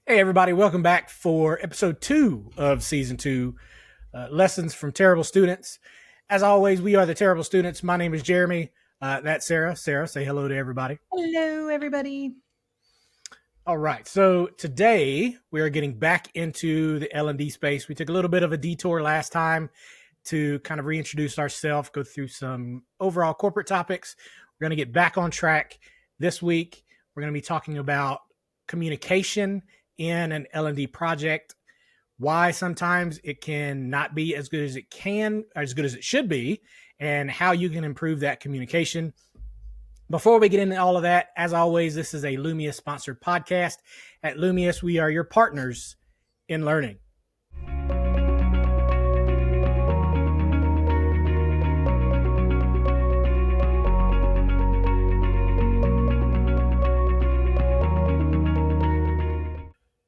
Hey, everybody, welcome back for episode 2 of season 2, Lessons from Terrible Students. As always, we are the Terrible Students. My name is Jeremy. That's Sarah. Sarah, say hello to everybody. Hello, everybody. All right, so today we are getting back into the L&D space. We took a little bit of a detour last time to kind of reintroduce ourselves, go through some overall corporate topics. We're going to get back on track this week. We're going to be talking about communication in an L&D project, why sometimes it can not be as good as it can, or as good as it should be, and how you can improve that communication. Before we get into all of that, as always, this is a Lumius sponsored podcast. At Lumius, we are your partners in learning.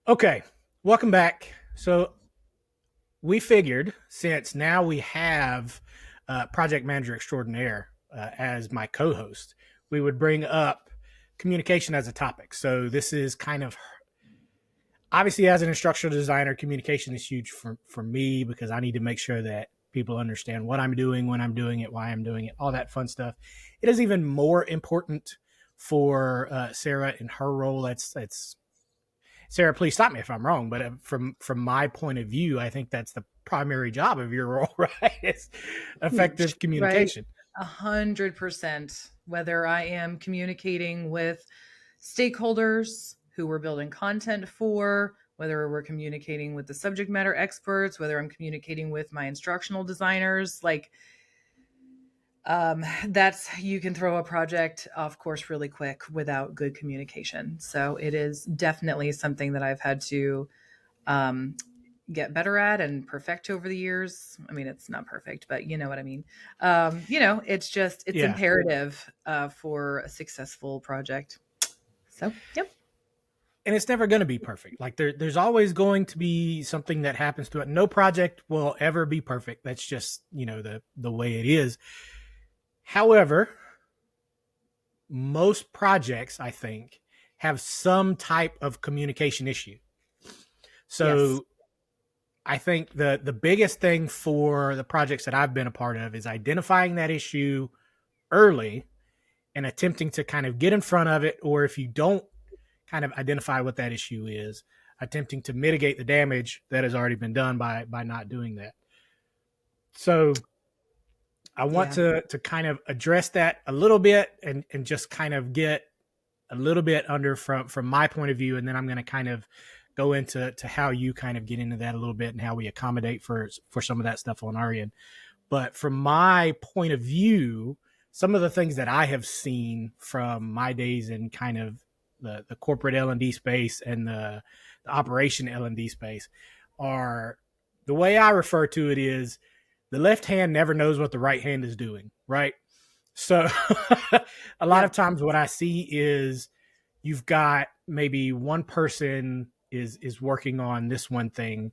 Okay, welcome back. So we figured, since now we have project manager extraordinaire as my co-host, we would bring up communication as a topic. So this is kind of, obviously, as an instructional designer, communication is huge for me because I need to make sure that people understand what I'm doing, when I'm doing it, why I'm doing it, all that fun stuff. It is even more important for Sarah in her role. That's Sarah, please stop me if I'm wrong, but from my point of view, I think that's the primary job of your role, right? It's effective communication. Right. 100%. Whether I am communicating with stakeholders who we're building content for, whether we're communicating with the subject matter experts, whether I'm communicating with my instructional designers, that's, you can throw a project off course really quick without good communication. So it is definitely something that I've had to get better at and perfect over the years. I mean, it's not perfect, but you know what I mean. It's imperative for a successful project. So, yep. And it's never going to be perfect. Like there's always going to be something that happens to it. No project will ever be perfect. That's just, the way it is. However, most projects, I think, have some type of communication issue. So yes. I think the biggest thing for the projects that I've been a part of is identifying that issue early and attempting to kind of get in front of it, or if you don't kind of identify what that issue is, attempting to mitigate the damage that has already been done by not doing that. So I want to kind of address that a little bit and just kind of get a little bit under from my point of view. And then I'm going to kind of go into how you kind of get into that a little bit and how we accommodate for some of that stuff on our end. But from my point of view, some of the things that I have seen from my days in kind of the corporate L&D space and the operation L&D space are, the way I refer to it is, the left hand never knows what the right hand is doing, right? So a lot of times what I see is you've got maybe one person is working on this one thing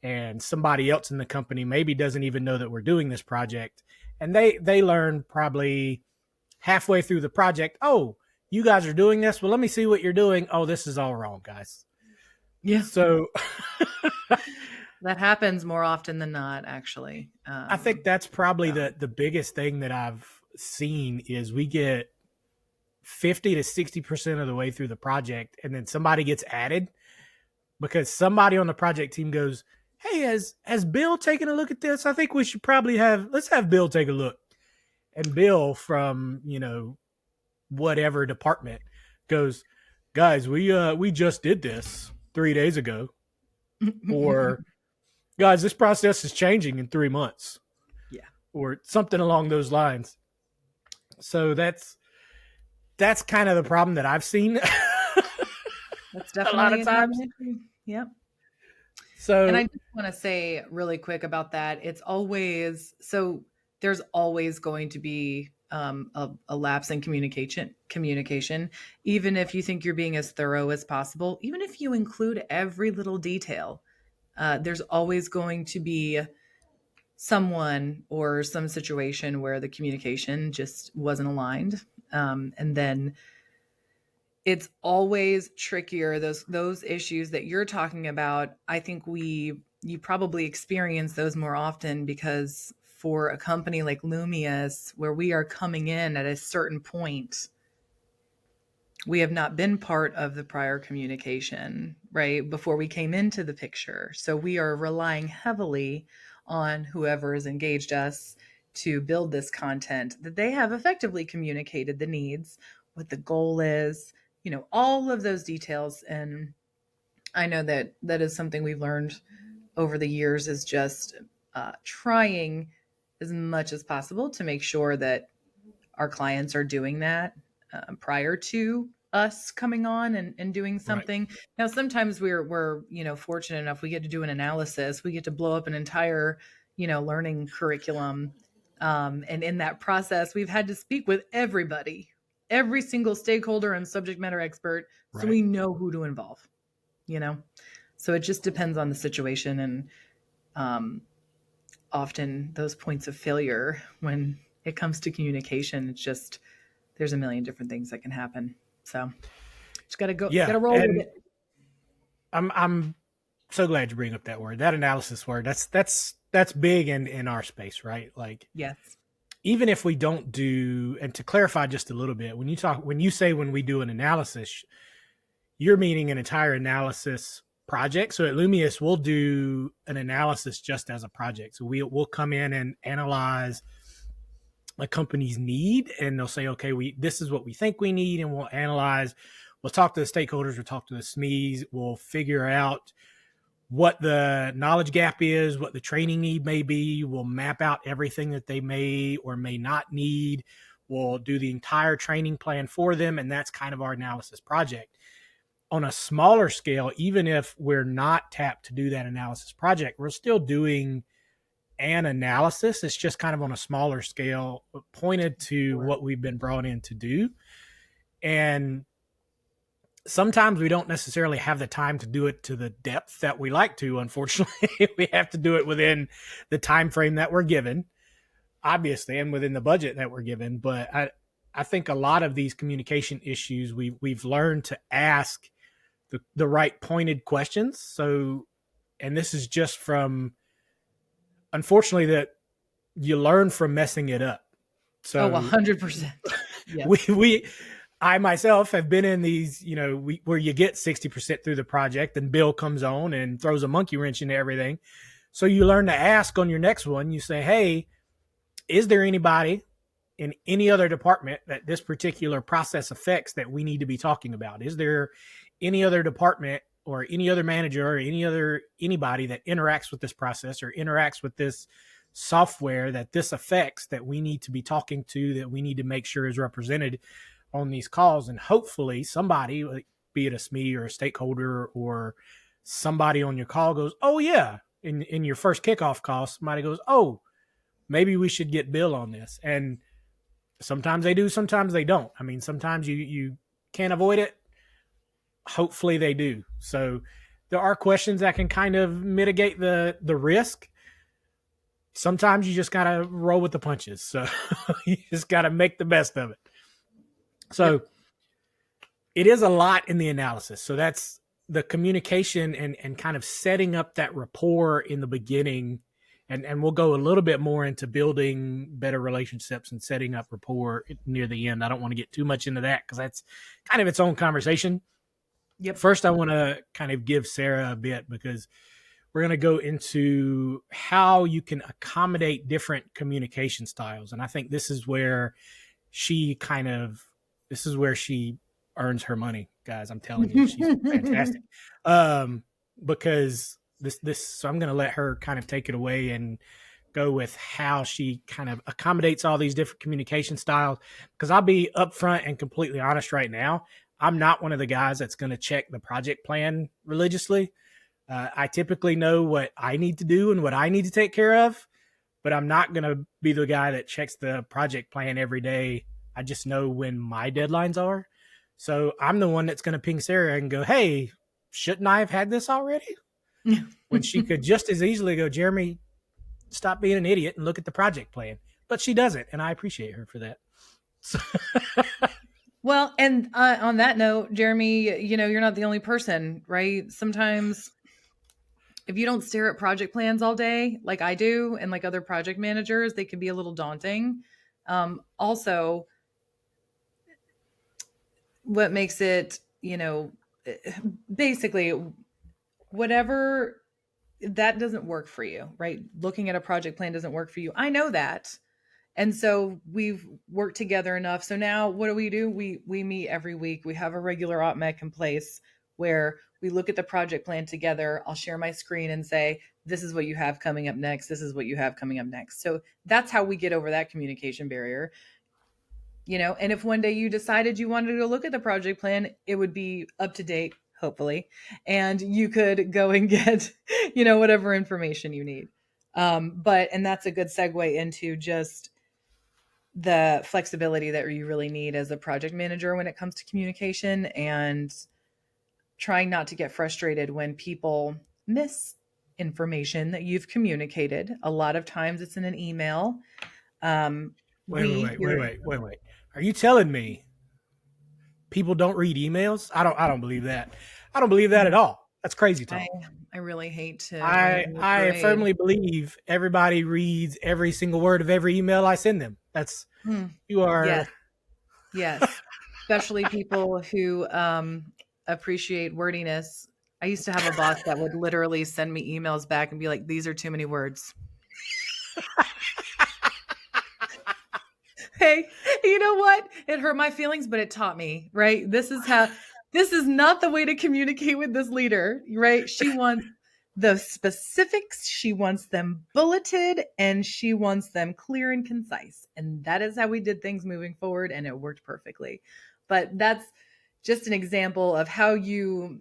and somebody else in the company maybe doesn't even know that we're doing this project. And they learn probably halfway through the project, oh, you guys are doing this? Well, let me see what you're doing. Oh, this is all wrong, guys. Yeah. So that happens more often than not, actually. I think that's probably the biggest thing that I've seen is we get 50 to 60% of the way through the project, and then somebody gets added because somebody on the project team goes, hey, has Bill taken a look at this? I think we should probably let's have Bill take a look. And Bill from, whatever department goes, guys, we just did this 3 days ago. Or guys, this process is changing in 3 months. Yeah. Or something along those lines. So that's kind of the problem that I've seen. That's definitely a lot of times. Yep. So, and I just want to say really quick about that. It's always, so there's always going to be a lapse in communication, even if you think you're being as thorough as possible, even if you include every little detail, there's always going to be someone or some situation where the communication just wasn't aligned. And then It's always trickier. Those issues that you're talking about, I think you probably experience those more often because for a company like Lumius, where we are coming in at a certain point, we have not been part of the prior communication, right? Before we came into the picture. So we are relying heavily on whoever has engaged us to build this content that they have effectively communicated the needs, what the goal is, all of those details. And I know that that is something we've learned over the years is just trying as much as possible to make sure that our clients are doing that prior to us coming on and doing Right. something. Now, sometimes we're fortunate enough we get to do an analysis. We get to blow up an entire learning curriculum, and in that process, we've had to speak with everybody, every single stakeholder and subject matter expert, so Right. we know who to involve. You know, so it just depends on the situation and um, often those points of failure when it comes to communication. It's just there's a million different things that can happen. So just Yeah. gotta roll with And it. I'm so glad you bring up that word, that analysis word. That's big in our space, right? Like, Yes. even if we don't do, and to clarify just a little bit, when you say when we do an analysis, you're meaning an entire analysis project. So at Lumius, we'll do an analysis just as a project. So we'll come in and analyze a company's need, and they'll say, okay, this is what we think we need, and we'll analyze. We'll talk to the stakeholders. We'll talk to the SMEs. We'll figure out what the knowledge gap is, what the training need may be. We'll map out everything that they may or may not need. We'll do the entire training plan for them, and that's kind of our analysis project. On a smaller scale, even if we're not tapped to do that analysis project, we're still doing an analysis. It's just kind of on a smaller scale, pointed to Sure. what we've been brought in to do. And sometimes we don't necessarily have the time to do it to the depth that we like to. Unfortunately, we have to do it within the time frame that we're given, obviously, and within the budget that we're given. But I think a lot of these communication issues, we've learned to ask the right pointed questions. So, and this is just from, unfortunately, that you learn from messing it up. Oh, So 100%. we Yes. we I myself have been in these, where you get 60% through the project and Bill comes on and throws a monkey wrench into everything. So you learn to ask on your next one. You say, hey, is there anybody in any other department that this particular process affects that we need to be talking about? Is there any other department or any other manager or anybody that interacts with this process or interacts with this software that this affects that we need to be talking to, that we need to make sure is represented on these calls? And hopefully somebody, be it a SME or a stakeholder or somebody on your call, goes, oh yeah, in your first kickoff call, somebody goes, oh, maybe we should get Bill on this. And sometimes they do, sometimes they don't. I mean, sometimes you can't avoid it. Hopefully they do. So there are questions that can kind of mitigate the risk. Sometimes you just gotta roll with the punches. So you just gotta make the best of it. So Yep. it is a lot in the analysis. So that's the communication and kind of setting up that rapport in the beginning. And we'll go a little bit more into building better relationships and setting up rapport near the end. I don't want to get too much into that because that's kind of its own conversation. Yep. First, I want to kind of give Sarah a bit, because we're going to go into how you can accommodate different communication styles. And I think she kind of, this is where she earns her money, guys. I'm telling you, she's fantastic. Because so I'm going to let her kind of take it away and go with how she kind of accommodates all these different communication styles. Because I'll be upfront and completely honest right now. I'm not one of the guys that's going to check the project plan religiously. I typically know what I need to do and what I need to take care of, but I'm not going to be the guy that checks the project plan every day. I just know when my deadlines are. So I'm the one that's going to ping Sarah and go, hey, shouldn't I have had this already? When she could just as easily go, Jeremy, stop being an idiot and look at the project plan. But she doesn't, and I appreciate her for that. So, Well, and on that note, Jeremy, you're not the only person, right? Sometimes if you don't stare at project plans all day, like I do, and like other project managers, they can be a little daunting. Also, what makes it, basically, whatever that doesn't work for you, right? Looking at a project plan doesn't work for you. I know that. And so we've worked together enough. So now what do? We meet every week. We have a regular OpMec in place where we look at the project plan together. I'll share my screen and say, this is what you have coming up next. This is what you have coming up next. So that's how we get over that communication barrier. And if one day you decided you wanted to go look at the project plan, it would be up to date, hopefully, and you could go and get, whatever information you need. And that's a good segue into just the flexibility that you really need as a project manager when it comes to communication, and trying not to get frustrated when people miss information that you've communicated. A lot of times it's in an email. Um, Wait, wait, we wait, wait, here wait, wait, wait. Are you telling me people don't read emails? I don't believe that. I don't believe that at all. That's crazy I talk. I really hate to rain I on your I parade. firmly believe everybody reads every single word of every email I send them. That's Hmm. you Yes, are yes. Especially people who appreciate wordiness. I used to have a boss that would literally send me emails back and be like, "These are too many words." Hey, you know what? It hurt my feelings, but it taught me, right? This is not the way to communicate with this leader, right? She wants the specifics, she wants them bulleted, and she wants them clear and concise. And that is how we did things moving forward, and it worked perfectly. But that's just an example of how you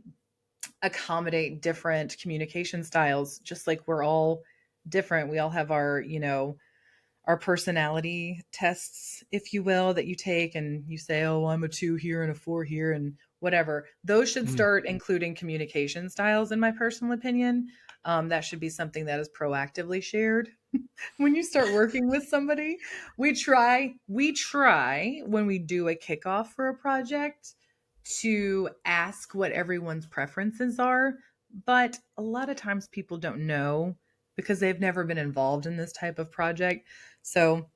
accommodate different communication styles, just like we're all different. We all have our personality tests, if you will, that you take and you say, oh, I'm a 2 here and a 4 here and whatever. Those should mm. start including communication styles, in my personal opinion. That should be something that is proactively shared. When you start working with somebody, we try when we do a kickoff for a project to ask what everyone's preferences are, but a lot of times people don't know because they've never been involved in this type of project. So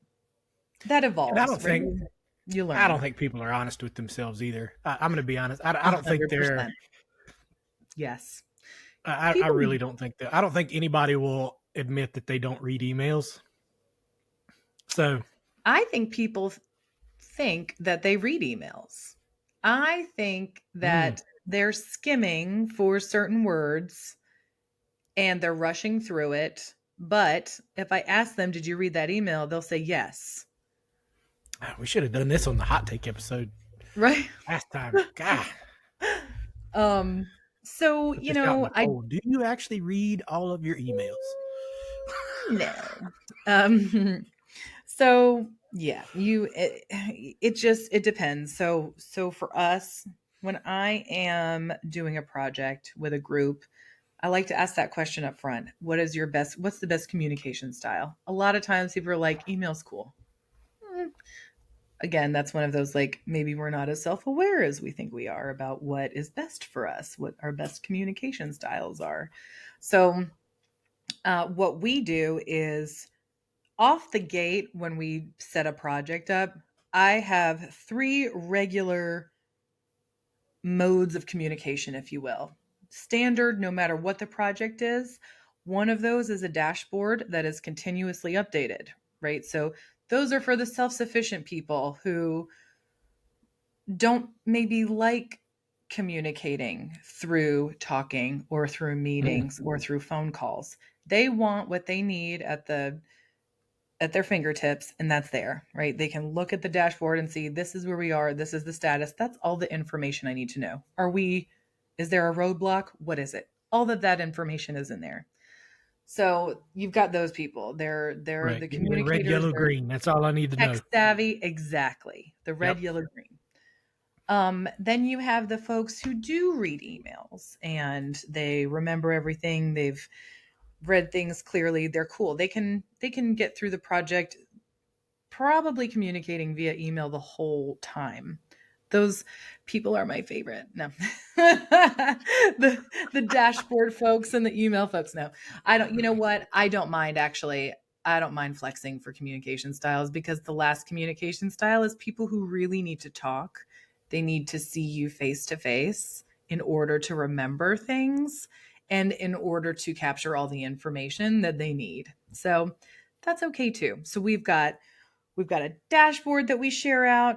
that And I evolves, don't right? think You I don't learn. think people are honest with themselves either. I'm going to be honest. I don't think they're. 100%. Yes. I People really don't think that. I don't think anybody will admit that they don't read emails. So, I think people think that they read emails. I think mm, that they're skimming for certain words and they're rushing through it. But if I ask them, did you read that email? They'll say yes. we should have done this on the hot take episode Right. last time. God, um, so, put this out in the I cold. Do you actually read all of your emails? no. Um, so yeah, it depends. So for us, when I am doing a project with a group, I like to ask that question up front. What's the best communication style? A lot of times people are like, email's cool. Mm, Again, that's one of those, like, maybe we're not as self-aware as we think we are about what is best for us, what our best communication styles are. So what we do is, off the gate, when we set a project up, I have three regular modes of communication, if you will. Standard, no matter what the project is. One of those is a dashboard that is continuously updated, right? So those are for the self sufficient people who don't maybe like communicating through talking or through Mm. meetings or through phone calls. They want what they need at their fingertips, and that's there, right? They can look at the dashboard and see, this is where we are, this is the status. That's all the information I need to know. Is there a roadblock? What is it? All of that information is in there. So you've got those people. They're Right. the Give me the red, communicators. yellow, They're green. That's all I need to tech know. savvy. Exactly. The red, Yep. yellow, green. Then you have the folks who do read emails and they remember everything. They've read things clearly. They're cool. They can get through the project probably communicating via email the whole time. Those people are my favorite. No. The dashboard folks and the email folks. No. I don't, you know what? I don't mind actually. I don't mind flexing for communication styles, because the last communication style is people who really need to talk. They need to see you face to face in order to remember things and in order to capture all the information that they need. So that's okay too. So we've got a dashboard that we share out.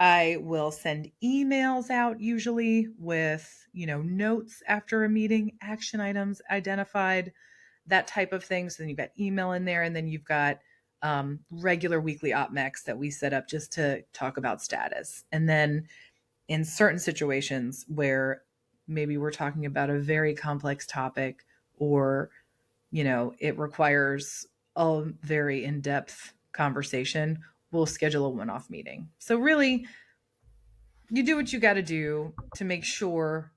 I will send emails out usually with, notes after a meeting, action items identified, that type of thing. So then you've got email in there, and then you've got regular weekly op mecs that we set up just to talk about status. And then in certain situations where maybe we're talking about a very complex topic, or, it requires a very in-depth conversation, we'll schedule a one-off meeting. So really, you do what you got to do to make sure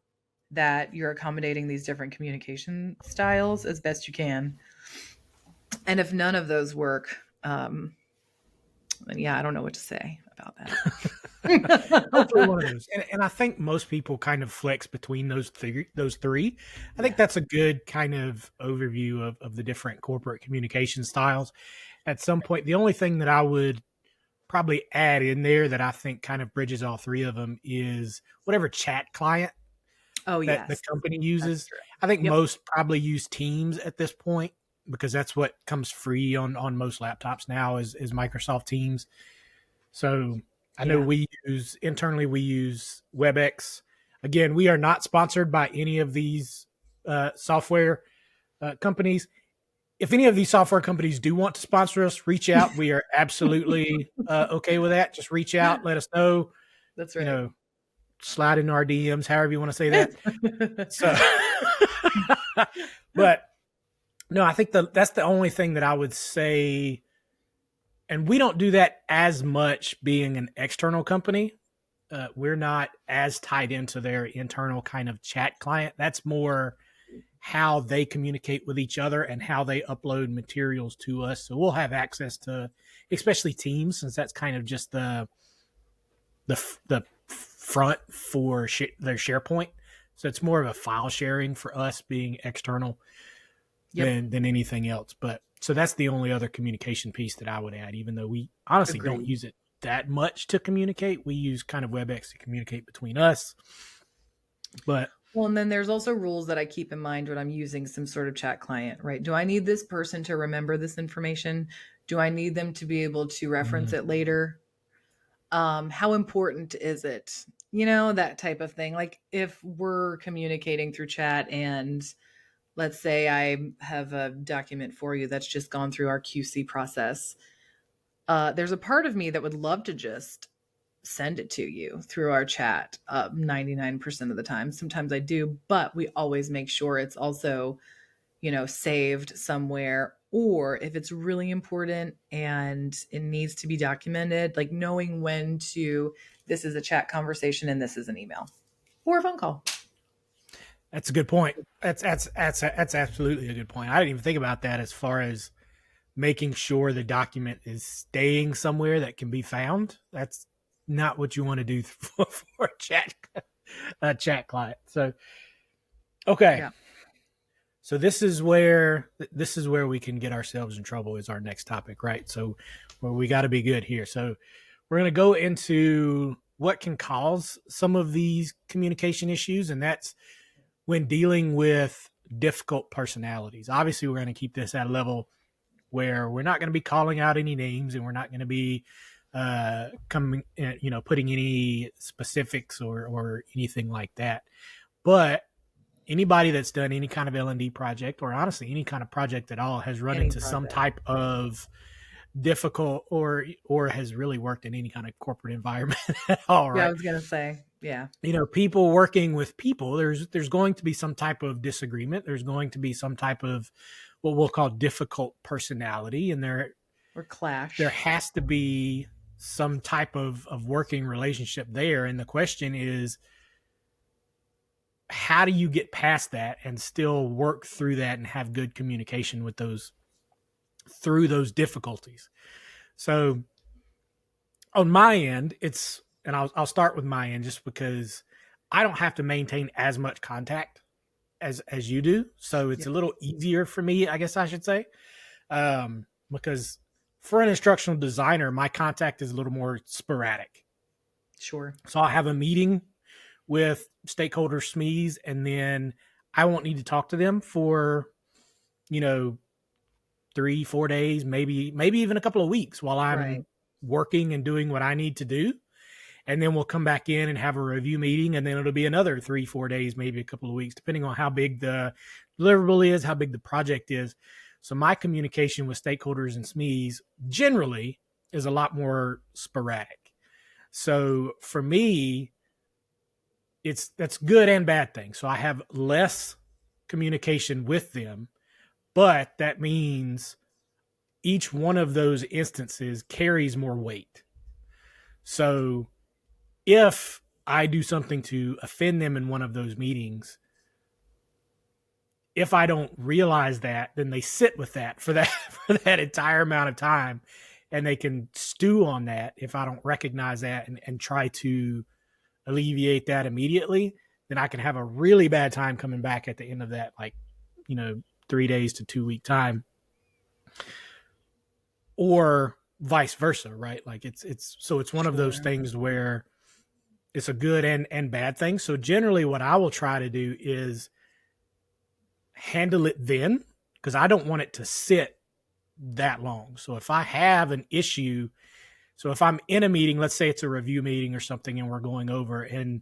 that you're accommodating these different communication styles as best you can. And if none of those work, then yeah, I don't know what to say about Hopefully one that. of those. And I think most people kind of flex between those three. I think that's a good kind of overview of the different corporate communication styles. At some point, the only thing that I would probably add in there that I think kind of bridges all three of them is whatever chat client Oh, that the yes. company That's uses. true. I think Yep. most probably use Teams at this point, because that's what comes free on most laptops now is Microsoft Teams. So I know Yeah. we use WebEx. Again, we are not sponsored by any of these software companies. If any of these software companies do want to sponsor us, reach out. We are absolutely okay with that. Just reach out, let us know. That's You right. know, slide into our DMs, however you want to say that. So, but no, I think that's the only thing that I would say. And we don't do that as much being an external company. We're not as tied into their internal kind of chat client. That's more how they communicate with each other and how they upload materials to us. So we'll have access to, especially Teams, since that's kind of just the front for their SharePoint. So it's more of a file sharing for us being external Yep. than anything else. But so that's the only other communication piece that I would add, even though we honestly don't Agreed. use it that much to communicate. We use kind of WebEx to communicate between us. But Well, and then there's also rules that I keep in mind when I'm using some sort of chat client, right? Do I need this person to remember this information? Do I need them to be able to reference it later? How important is it? That type of thing. Like if we're communicating through chat, and let's say I have a document for you that's just gone through our QC process, there's a part of me that would love to just send it to you through our chat 99% of the time. Sometimes I do, but we always make sure it's also, saved somewhere. Or if it's really important and it needs to be documented, like knowing when to, this is a chat conversation and this is an email or a phone call. that's a good point. That's absolutely a good point. I didn't even think about that as far as making sure the document is staying somewhere that can be found. That's not what you want to do for a chat client. So okay. Yeah. So this is where we can get ourselves in trouble is our next topic, right? So where we got to be good here. So we're going to go into what can cause some of these communication issues, and that's when dealing with difficult personalities. Obviously, we're going to keep this at a level where we're not going to be calling out any names, and we're not going to be putting any specifics or anything like that. But anybody that's done any kind of L&D project, or honestly any kind of project at all, has run Any into some project. type of difficult or has really worked in any kind of corporate environment at all, Yeah, I right? was going to say, yeah. People working with people, there's going to be some type of disagreement. There's going to be some type of what we'll call difficult personality, and there Or clash. has to be some type of working relationship there. And the question is, how do you get past that and still work through that and have good communication with through those difficulties? So on my end, it's and I'll start with my end just because I don't have to maintain as much contact as you do, so it's Yeah, a little easier for me, I guess I should say, because for an instructional designer, my contact is a little more sporadic. sure. So I'll have a meeting with stakeholders, SMEs, and then I won't need to talk to them for, you know, 3, 4 days, maybe even a couple of weeks while Right. I'm working and doing what I need to do. And then we'll come back in and have a review meeting, and then it'll be another 3, 4 days, maybe a couple of weeks, depending on how big the deliverable is, how big the project is. So my communication with stakeholders and SMEs generally is a lot more sporadic. So for me, that's good and bad thing. So I have less communication with them, but that means each one of those instances carries more weight. So if I do something to offend them in one of those meetings, if I don't realize that, then they sit with that for that for that entire amount of time, and they can stew on that. If I don't recognize that and try to alleviate that immediately, then I can have a really bad time coming back at the end of that, like, 3 days to 2 week time, or vice versa, right? Like it's one of those Sure. things where it's a good and bad thing. So generally what I will try to do is handle it then, because I don't want it to sit that long. So if I have an issue, so if I'm in a meeting, let's say it's a review meeting or something, and we're going over, and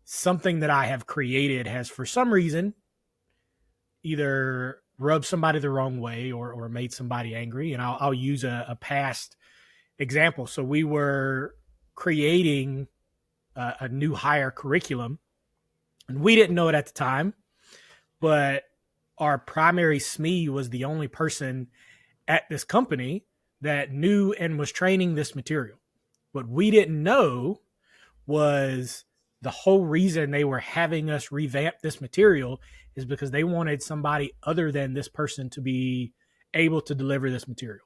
something that I have created has for some reason either rubbed somebody the wrong way or made somebody angry. And I'll use a past example. So we were creating a new hire curriculum, and we didn't know it at the time, but our primary SME was the only person at this company that knew and was training this material. What we didn't know was the whole reason they were having us revamp this material is because they wanted somebody other than this person to be able to deliver this material.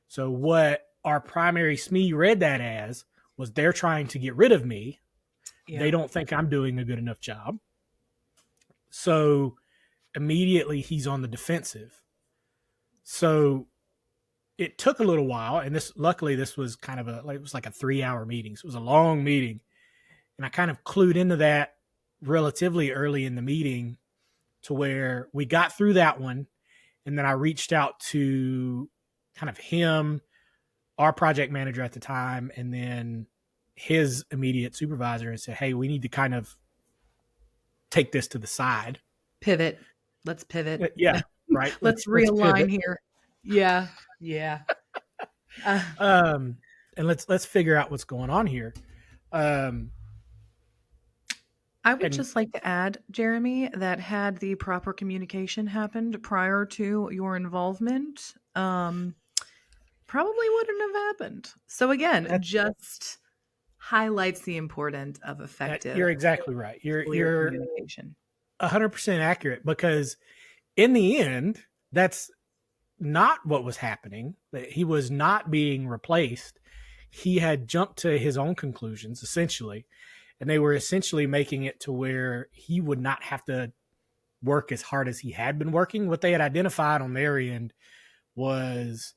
So what our primary SME read that as was they're trying to get rid of me. Yeah. They don't think I'm doing a good enough job. So immediately he's on the defensive. So it took a little while, and luckily this was kind of it was like a 3 hour meeting. So it was a long meeting. And I kind of clued into that relatively early in the meeting to where we got through that one. And then I reached out to kind of him, our project manager at the time, and then his immediate supervisor, and said, hey, we need to kind of take this to the side. Pivot. Let's pivot. Yeah, right. Let's Let's realign pivot. here. Yeah. Yeah. Uh, And let's figure out what's going on here. I would And just like to add, Jeremy, that had the proper communication happened prior to your involvement, probably wouldn't have happened. So again, that, just highlights the importance of effective, you're exactly right. clear You're communication. 100% accurate, because in the end, that's not what was happening. He was not being replaced. He had jumped to his own conclusions, essentially, and they were essentially making it to where he would not have to work as hard as he had been working. What they had identified on their end was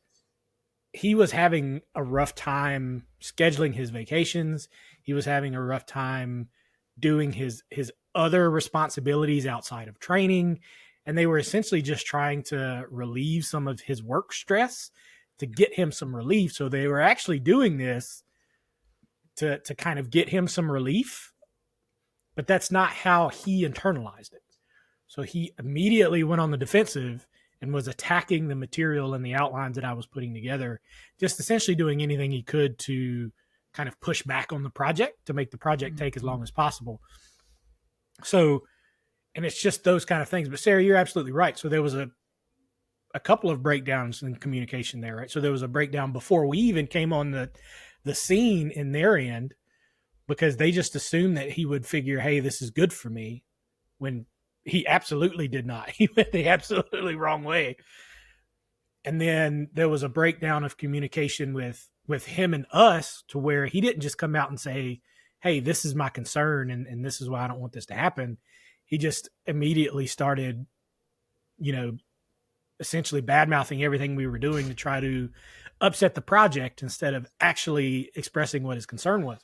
he was having a rough time scheduling his vacations. He was having a rough time doing his other responsibilities outside of training, and they were essentially just trying to relieve some of his work stress to get him some relief. So they were actually doing this to kind of get him some relief, but that's not how he internalized it. So he immediately went on the defensive and was attacking the material and the outlines that I was putting together, just essentially doing anything he could to kind of push back on the project to make the project take as long as possible. So, and it's just those kind of things. But Sarah, you're absolutely right. So there was a couple of breakdowns in communication there, right? So there was a breakdown before we even came on the scene in their end, because they just assumed that he would figure, hey, this is good for me, when he absolutely did not. He went the absolutely wrong way. And then there was a breakdown of communication with with him and us to where he didn't just come out and say, hey, this is my concern and this is why I don't want this to happen. He just immediately started, you know, essentially bad mouthing everything we were doing to try to upset the project instead of actually expressing what his concern was.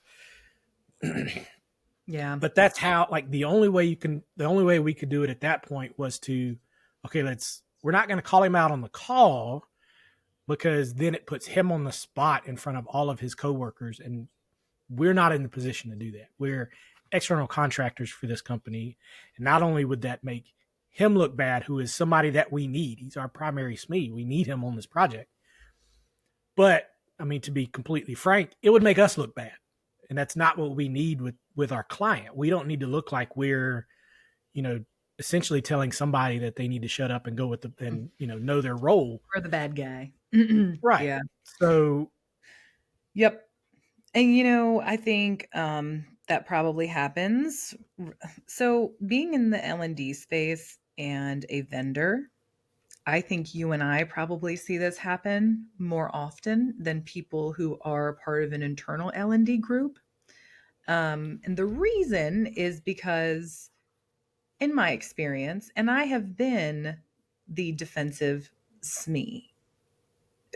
Yeah. But that's how, like, the only way we could do it at that point was to, okay, we're not going to call him out on the call, because then it puts him on the spot in front of all of his coworkers, and we're not in the position to do that. We're external contractors for this company, and not only would that make him look bad, who is somebody that we need, he's our primary SME, we need him on this project, but I mean, to be completely frank, it would make us look bad, and that's not what we need with our client. We don't need to look like we're, you know, essentially telling somebody that they need to shut up and go with the, and, you know their role. Or the bad guy. Right. Yeah. So, Yep. And I think that probably happens. So being in the L&D space and a vendor, I think you and I probably see this happen more often than people who are part of an internal L&D group. And the reason is because, in my experience, and I have been the defensive SME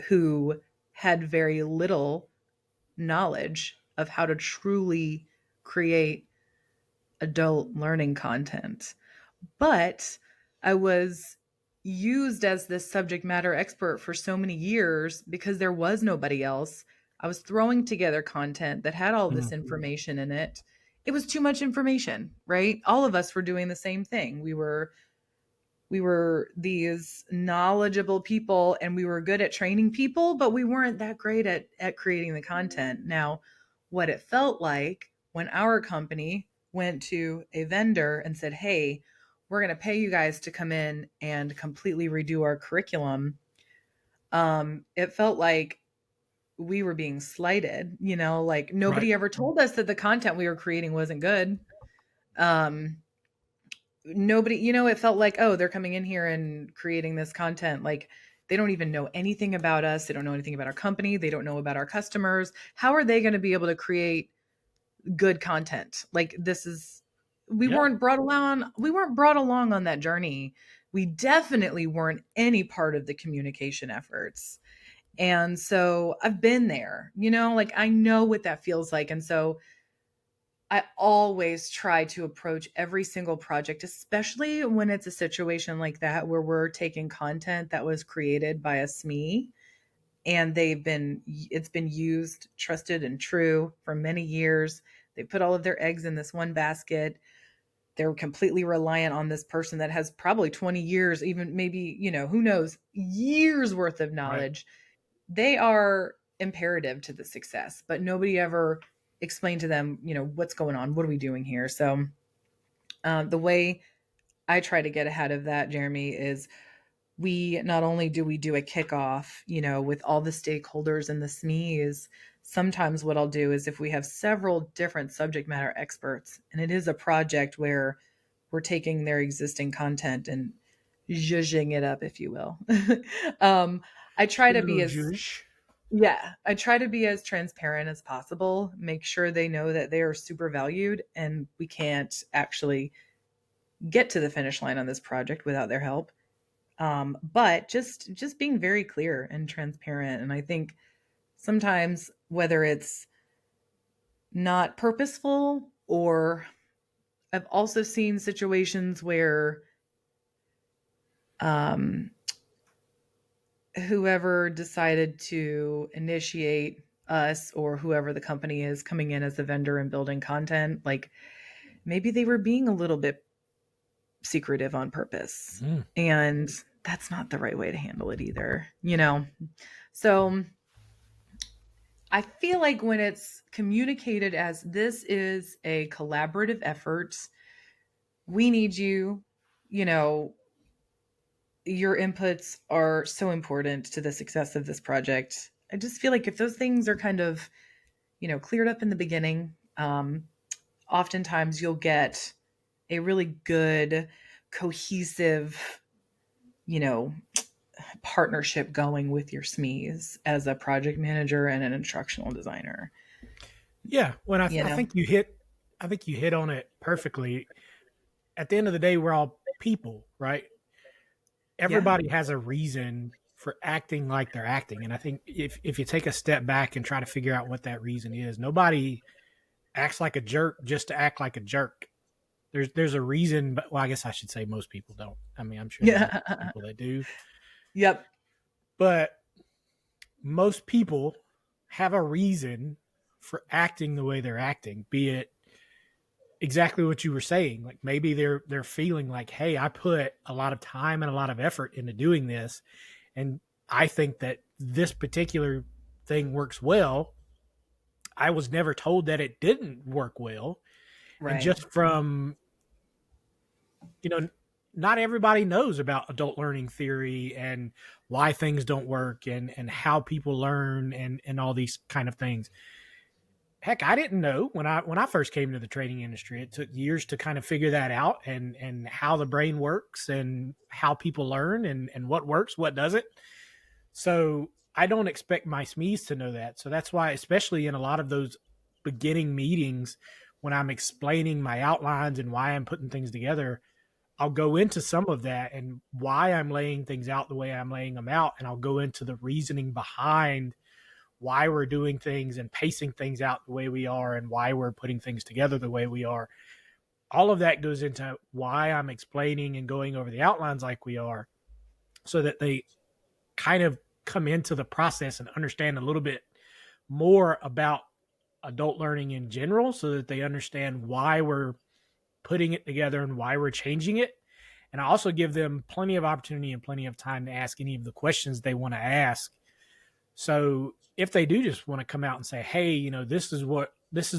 who had very little knowledge of how to truly create adult learning content. But I was used as this subject matter expert for so many years because there was nobody else. I was throwing together content that had all this information in it. It was too much information, right? All of us were doing the same thing. We were these knowledgeable people, and we were good at training people, but we weren't that great at creating the content. Now, what it felt like when our company went to a vendor and said, hey, we're going to pay you guys to come in and completely redo our curriculum, it felt like we were being slighted. Like right. nobody ever told us that the content we were creating wasn't good. Nobody, it felt like, oh, they're coming in here and creating this content. Like, they don't even know anything about us. They don't know anything about our company. They don't know about our customers. How are they going to be able to create good content? Like, we Yeah. weren't brought along on that journey. We definitely weren't any part of the communication efforts. And so I've been there, like I know what that feels like. And so I always try to approach every single project, especially when it's a situation like that where we're taking content that was created by a SME and it's been used, trusted, and true for many years. They put all of their eggs in this one basket. They're completely reliant on this person that has probably 20 years, even maybe, who knows, years worth of Right. knowledge. They are imperative to the success, but nobody ever explained to them, what's going on? What are we doing here? So the way I try to get ahead of that, Jeremy, is we not only do we do a kickoff, with all the stakeholders and the SMEs. Sometimes what I'll do is if we have several different subject matter experts and it is a project where we're taking their existing content and zhuzhing it up, if you will. I try to be as Juge. Yeah, I try to be as transparent as possible, make sure they know that they are super valued and we can't actually get to the finish line on this project without their help. But just being very clear and transparent. And I think sometimes whether it's not purposeful, or I've also seen situations where um, whoever decided to initiate us, or whoever the company is coming in as a vendor and building content, like maybe they were being a little bit secretive on purpose. And that's not the right way to handle it either. So I feel like when it's communicated as this is a collaborative effort, we need you, you know, your inputs are so important to the success of this project. I just feel like if those things are kind of, cleared up in the beginning, oftentimes you'll get a really good, cohesive, you know, partnership going with your SMEs as a project manager and an instructional designer. Yeah, when You I know? think you hit on it perfectly. At the end of the day, we're all people, right? Yeah. Everybody has a reason for acting like they're acting, and I think if you take a step back and try to figure out what that reason is, nobody acts like a jerk just to act like a jerk. There's a reason, but well, I guess I should say most people don't. I mean, I'm sure there's a lot of Yeah. people that do, Yep. but most people have a reason for acting the way they're acting, be it exactly what you were saying. Like maybe they're feeling like, hey, I put a lot of time and a lot of effort into doing this, and I think that this particular thing works well. I was never told that it didn't work well. And Right. just from, you know, not everybody knows about adult learning theory and why things don't work and how people learn and all these kind of things. Heck, I didn't know when I first came to the training industry. It took years to kind of figure that out and how the brain works and how people learn and what works, what doesn't. So I don't expect my SMEs to know that. So that's why, especially in a lot of those beginning meetings, when I'm explaining my outlines and why I'm putting things together, I'll go into some of that and why I'm laying things out the way I'm laying them out. And I'll go into the reasoning behind why we're doing things and pacing things out the way we are and why we're putting things together the way we are. All of that goes into why I'm explaining and going over the outlines like we are, so that they kind of come into the process and understand a little bit more about adult learning in general, so that they understand why we're putting it together and why we're changing it. And I also give them plenty of opportunity and plenty of time to ask any of the questions they want to ask. So if they do just want to come out and say, hey, this is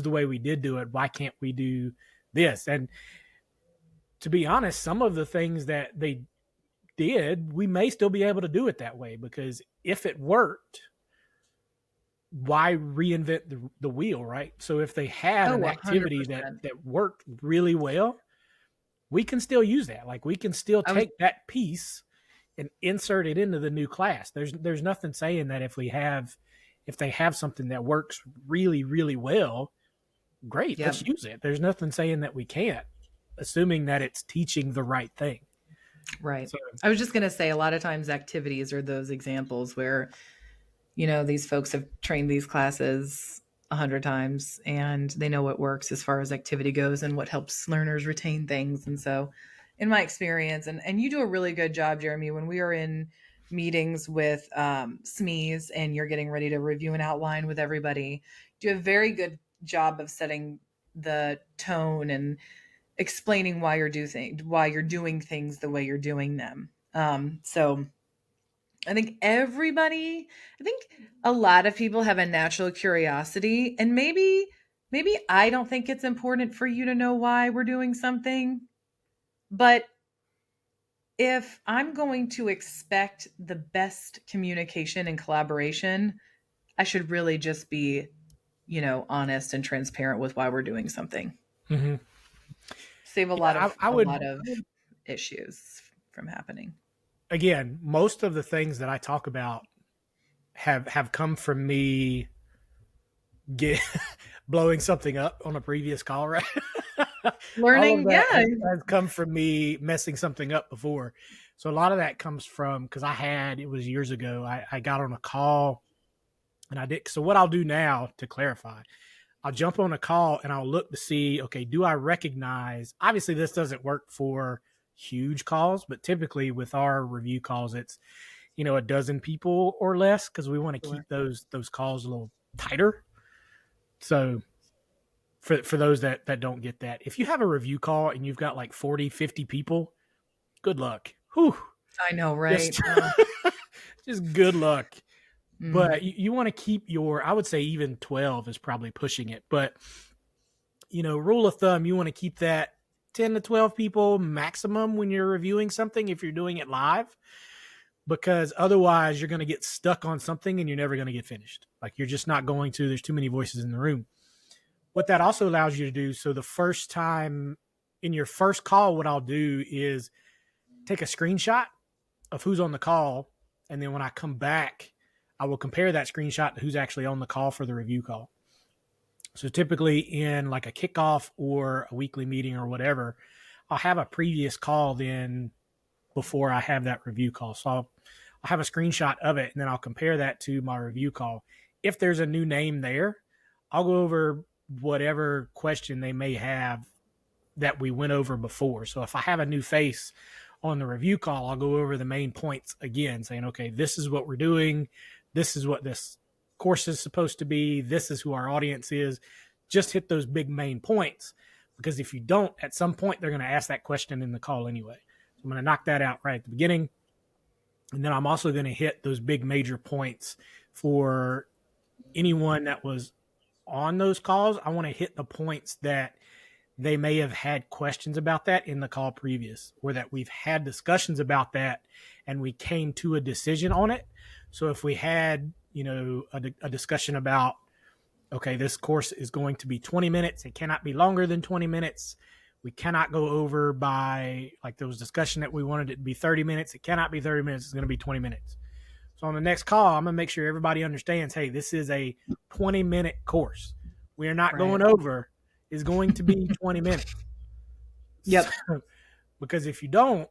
the way we did do it, why can't we do this? And to be honest, some of the things that they did, we may still be able to do it that way, because if it worked, why reinvent the wheel, right? So if they had Oh, an activity that 100%. worked really well, we can still use that. Like we can still I was take that piece and insert it into the new class. There's nothing saying that if they have something that works really, really well, great, Yep. let's use it. There's nothing saying that we can't, assuming that it's teaching the right thing. Right. So I was just going to say a lot of times activities are those examples where, these folks have trained these classes 100 times and they know what works as far as activity goes and what helps learners retain things. And so, in my experience, and you do a really good job, Jeremy, when we are in meetings with SMEs and you're getting ready to review an outline with everybody, you do a very good job of setting the tone and explaining why you're doing things the way you're doing them. So I think a lot of people have a natural curiosity, and maybe I don't think it's important for you to know why we're doing something, but if I'm going to expect the best communication and collaboration, I should really just be, honest and transparent with why we're doing something. mhm. Save a lot Yeah, of I a would, lot of issues from happening. again, most of the things that I talk about have come from me get blowing something up on a previous call, right? All of Learning, that yeah. has come from me messing something up before. So a lot of that comes from, because it was years ago, I got on a call and I did. So what I'll do now to clarify, I'll jump on a call and I'll look to see, okay, do I recognize, obviously this doesn't work for huge calls, but typically with our review calls, it's, a dozen people or less, because we want to keep Sure. those calls a little tighter. So for those that don't get that, if you have a review call and you've got like 40, 50 people, good luck. Whew, I know, right? just just good luck. Mm, But you want to keep I would say even 12 is probably pushing it, but rule of thumb, you want to keep that 10 to 12 people maximum when you're reviewing something, if you're doing it live, because otherwise you're going to get stuck on something and you're never going to get finished. Like you're just not going to. There's too many voices in the room. What that also allows you to do, so the first time in your first call, what I'll do is take a screenshot of who's on the call, And then when I come back, I will compare that screenshot to who's actually on the call for the review call. So typically in like a kickoff or a weekly meeting or whatever, I'll have a previous call then before I have that review call. So I'll have a screenshot of it and then I'll compare that to my review call. If there's a new name there, I'll go over whatever question they may have that we went over before. So if I have a new face on the review call, I'll go over the main points again, saying, okay, this is what we're doing. This is what this course is supposed to be. This is who our audience is. Just hit those big main points, because if you don't, at some point, they're going to ask that question in the call anyway. So I'm going to knock that out right at the beginning. And then I'm also going to hit those big major points for anyone that was on those calls. I want to hit the points that they may have had questions about that in the call previous, or that we've had discussions about that and we came to a decision on it. So if we had, a discussion about, okay, this course is going to be 20 minutes. It cannot be longer than 20 minutes. We cannot go over by, like there was discussion that we wanted it to be 30 minutes. It cannot be 30 minutes. It's going to be 20 minutes. So on the next call, I'm going to make sure everybody understands, hey, this is a 20-minute course. We are not going over. Is going to be 20 minutes. Yep. So, because if you don't,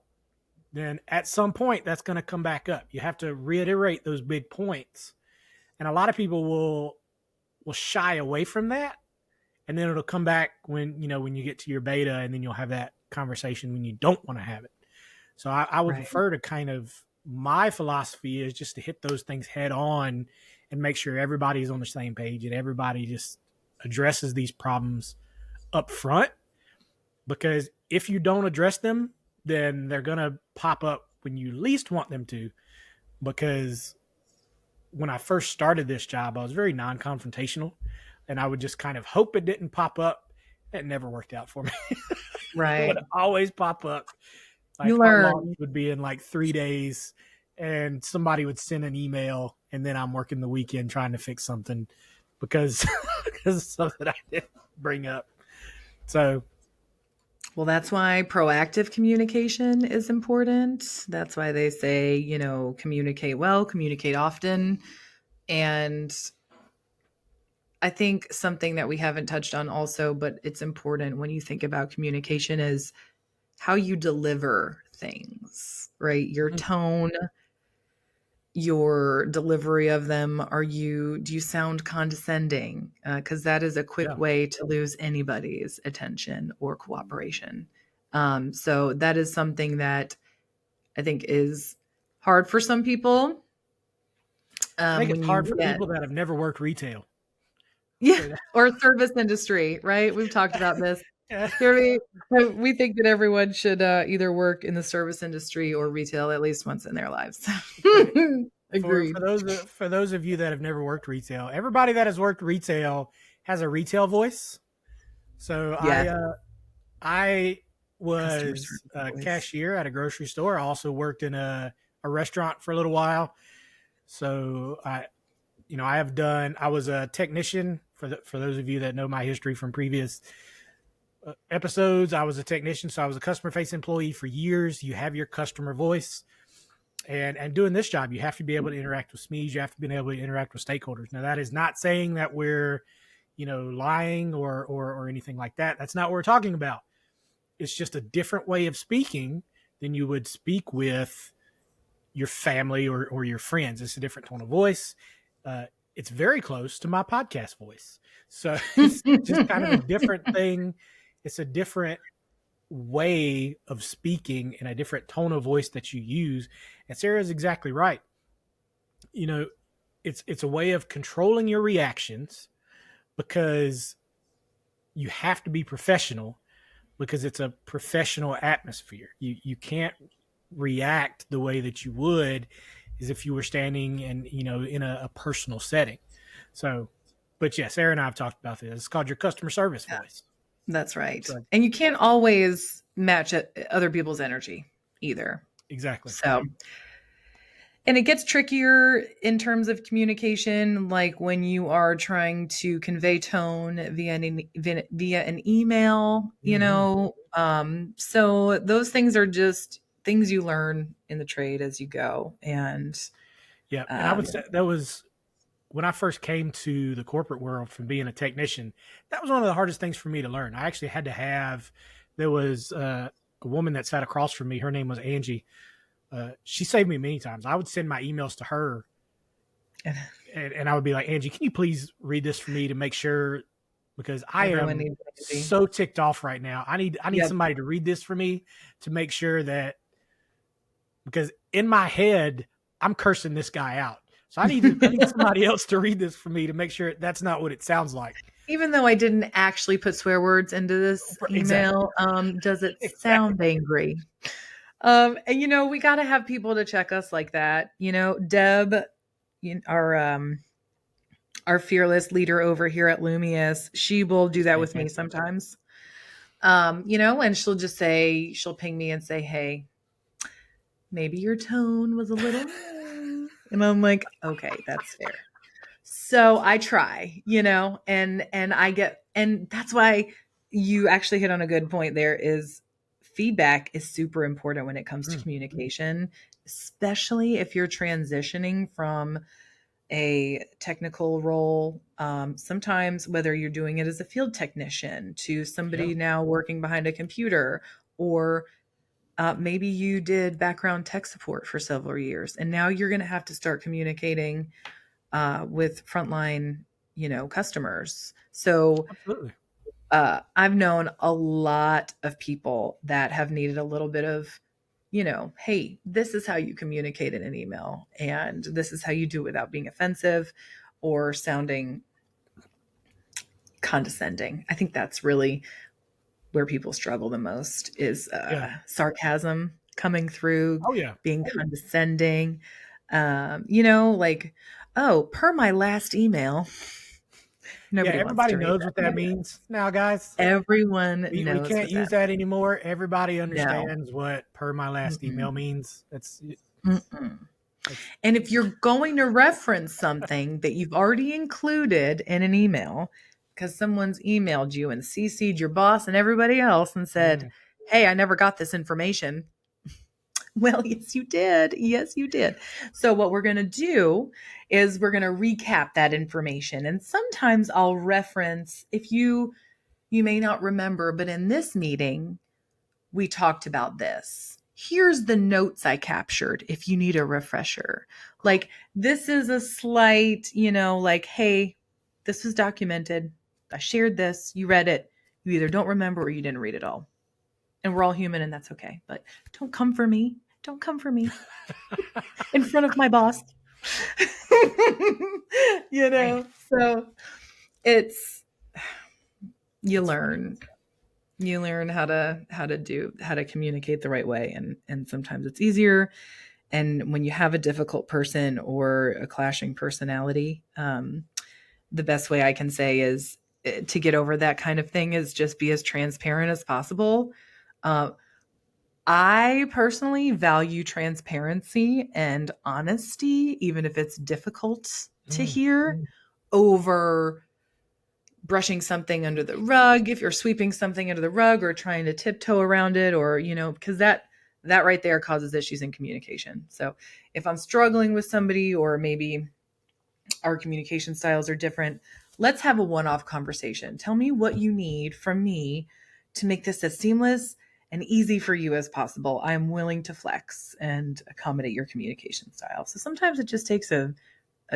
then at some point that's going to come back up. You have to reiterate those big points. And a lot of people will shy away from that. And then it'll come back when you get to your beta, and then you'll have that conversation when you don't want to have it. So I would prefer to kind of, my philosophy is just to hit those things head on and make sure everybody's on the same page and everybody just addresses these problems up front, because if you don't address them, then they're going to pop up when you least want them to. Because when I first started this job, I was very non-confrontational, and I would just kind of hope it didn't pop up. It never worked out for me. Right. It would always pop up. Like you our learn. launch would be in like 3 days, and somebody would send an email, and then I'm working the weekend trying to fix something because of something I didn't bring up. So, well, that's why proactive communication is important. That's why they say, communicate well, communicate often. And I think something that we haven't touched on also, but it's important when you think about communication, is how you deliver things, right? Your tone, your delivery of them. Do you sound condescending? Because that is a quick way to lose anybody's attention or cooperation. So that is something that I think is hard for some people. I think it's hard for people that have never worked retail. Yeah, or service industry, right? We've talked about this. We think that everyone should either work in the service industry or retail at least once in their lives. Agreed. For those of you that have never worked retail, everybody that has worked retail has a retail voice. So I was a cashier at a grocery store. I also worked in a restaurant for a little while. So I was a technician. For those of you that know my history from previous episodes, I was a technician. So I was a customer-facing employee for years. You have your customer voice. And doing this job, you have to be able to interact with SMEs. You have to be able to interact with stakeholders. Now, that is not saying that we're, lying or anything like that. That's not what we're talking about. It's just a different way of speaking than you would speak with your family or your friends. It's a different tone of voice. It's very close to my podcast voice. So it's just kind of a different thing. It's a different way of speaking and a different tone of voice that you use. And Sarah's exactly right. It's a way of controlling your reactions, because you have to be professional, because it's a professional atmosphere. You can't react the way that you would as if you were standing and, in a personal setting. So, but yeah, Sarah and I have talked about this. It's called your customer service voice. That's right. So, and you can't always match other people's energy either. Exactly. So, and it gets trickier in terms of communication, like when you are trying to convey tone via an email, so those things are just things you learn in the trade as you go. And Yeah. And I would Um, say that was when I first came to the corporate world from being a technician. That was one of the hardest things for me to learn. I actually had to have, there was a woman that sat across from me. Her name was Angie. She saved me many times. I would send my emails to her and I would be like, Angie, can you please read this for me to make sure, because I everyone am needs Angie. so ticked off right now. I need Yep. somebody to read this for me to make sure that, because in my head I'm cursing this guy out. So I need somebody else to read this for me to make sure that's not what it sounds like. Even though I didn't actually put swear words into this Exactly. email, does it Exactly. sound angry? And we got to have people to check us like that. Deb, our our fearless leader over here at Lumius, she will do She's that with me fantastic. sometimes. And she'll ping me and say, "Hey, maybe your tone was a little," and I'm like, "Okay, that's fair." So I try, and that's why you actually hit on a good point there is feedback is super important when it comes to Mm, communication, especially if you're transitioning from a technical role. Sometimes, whether you're doing it as a field technician to yeah, somebody now working behind a computer, or maybe you did background tech support for several years, and now you're going to have to start communicating with frontline, customers. So absolutely. I've known a lot of people that have needed a little bit of, hey, this is how you communicate in an email, and this is how you do it without being offensive or sounding condescending. I think that's really where people struggle the most is Yeah. sarcasm coming through, Oh yeah. being condescending. Like, oh, per my last email, Yeah. nobody wants Everybody to read knows what that that. means now, guys. Everyone We knows can't what that use that anymore. Everybody means. No. understands what per my last Mm-mm. email means. That's Mm-mm. it's And if you're going to reference something that you've already included in an email, because someone's emailed you and CC'd your boss and everybody else and said, mm, "Hey, I never got this information." Well, yes, you did. Yes, you did. So, what we're going to do is we're going to recap that information. And sometimes I'll reference, if you may not remember, but in this meeting, we talked about this. Here's the notes I captured if you need a refresher. Like, this is a slight, like, hey, this was documented. I shared this. You read it. You either don't remember or you didn't read it all. And we're all human and that's okay. But don't come for me. Don't come for me in front of my boss. man, So it's, you it's funny. learn how to communicate the right way, and sometimes it's easier, and when you have a difficult person or a clashing personality, the best way I can say is to get over that kind of thing is just be as transparent as possible. uh, I personally value transparency and honesty, even if it's difficult to Mm, hear, over brushing something under the rug, if you're sweeping something under the rug or trying to tiptoe around it, or because that right there causes issues in communication. So if I'm struggling with somebody, or maybe our communication styles are different, let's have a one-off conversation. Tell me what you need from me to make this as seamless and easy for you as possible. I'm willing to flex and accommodate your communication style. So sometimes it just takes a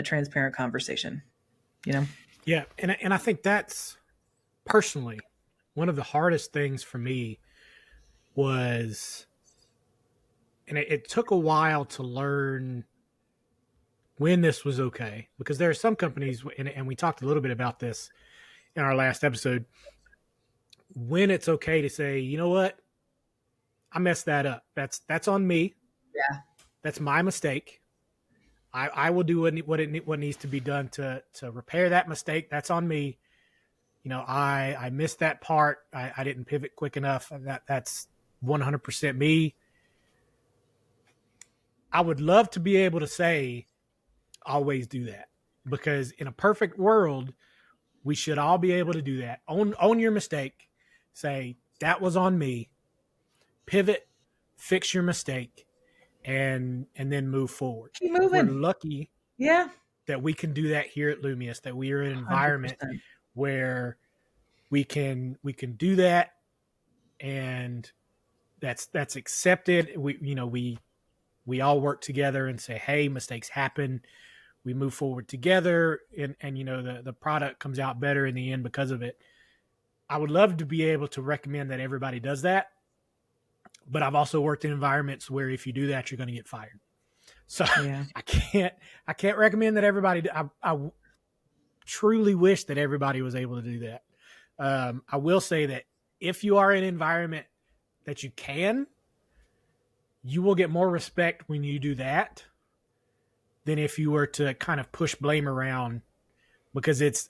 transparent conversation, you know yeah, and I think that's personally one of the hardest things for me was, and it took a while to learn when this was okay, because there are some companies, and we talked a little bit about this in our last episode, when it's okay to say, you know what, I messed that up. That's on me. Yeah. That's my mistake. I will do what needs to be done to repair that mistake. That's on me. I missed that part. I didn't pivot quick enough. That's 100% me. I would love to be able to say always do that, because in a perfect world, we should all be able to do that. Own your mistake. Say that was on me. Pivot, fix your mistake, and then move forward. Keep We're moving. lucky Yeah. that we can do that here at Lumius, that we are in an environment 100%. where we can do that, and that's accepted. We all work together and say, hey, mistakes happen. We move forward together, and the product comes out better in the end because of it. I would love to be able to recommend that everybody does that, but I've also worked in environments where if you do that, you're going to get fired. So Yeah. I can't recommend that everybody. I truly wish that everybody was able to do that. I will say that if you are in an environment that you can, you will get more respect when you do that than if you were to kind of push blame around, because it's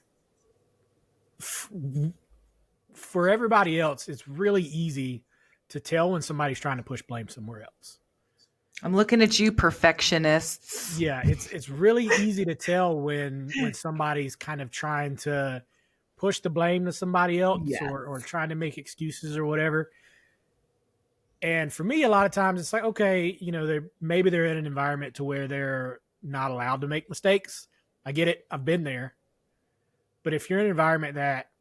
for everybody else, it's really easy to tell when somebody's trying to push blame somewhere else. I'm looking at you, perfectionists. Yeah, it's really easy to tell when somebody's kind of trying to push the blame to somebody else, Yeah. or trying to make excuses or whatever. And for me, a lot of times it's like, okay, maybe they're in an environment to where they're not allowed to make mistakes. I get it. I've been there. But if you're in an environment that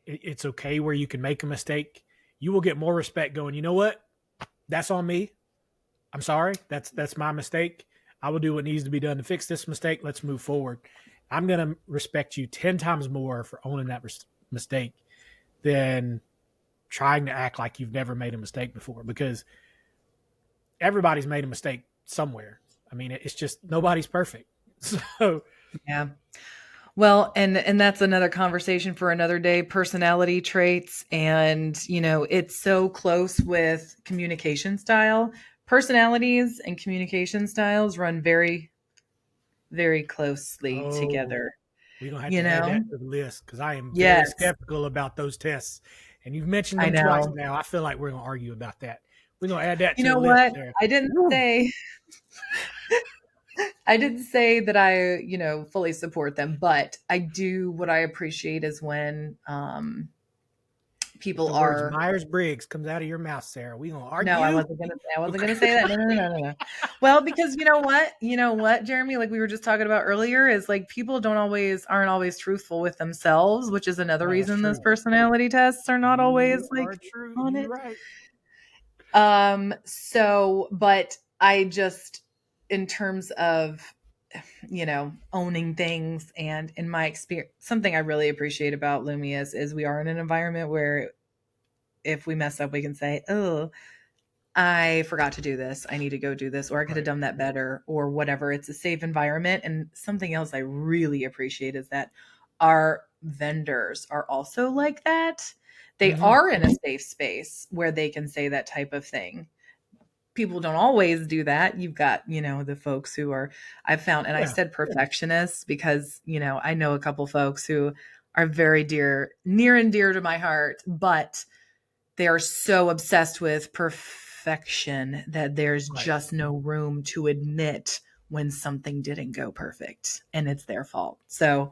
it's okay where you can make a mistake, you will get more respect going, you know what? That's on me. I'm sorry. That's my mistake. I will do what needs to be done to fix this mistake. Let's move forward. I'm going to respect you 10 times more for owning that mistake than trying to act like you've never made a mistake before, because everybody's made a mistake somewhere. I mean, it's just nobody's perfect. So Yeah. Well, and that's another conversation for another day, personality traits. And, it's so close with communication style. Personalities and communication styles run very, very closely oh, together, we're going to have you to add know? that to the list, because I am very Yes, skeptical about those tests. And you've mentioned I them twice know. now. I feel like we're going to argue about that. We're going to add that You to the know list what? there. I didn't Woo. say I didn't say that I, fully support them, but I do what I appreciate is when If people the words are. Myers-Briggs comes out of your mouth, Sarah, we going to No, I argue? wasn't gonna say I wasn't Okay. gonna say that. No, no, no, no, no, no. Well, because you know what? You know what, Jeremy, like we were just talking about earlier, is like people aren't always truthful with themselves, which is another Oh, that's reason those true. personality tests are not always You like are true. on You're it. right. So but I just in terms of owning things, and in my experience, something I really appreciate about Lumias is we are in an environment where if we mess up, we can say, oh, I forgot to do this. I need to go do this, or I could have Right. done that better, or whatever. It's a safe environment. And something else I really appreciate is that our vendors are also like that. They Mm-hmm. are in a safe space where they can say that type of thing. People don't always do that. You've got, the folks who are, I've found, and I Yeah. said perfectionists because, I know a couple folks who are very near and dear to my heart, but they are so obsessed with perfection that there's Right. just no room to admit when something didn't go perfect and it's their fault. So,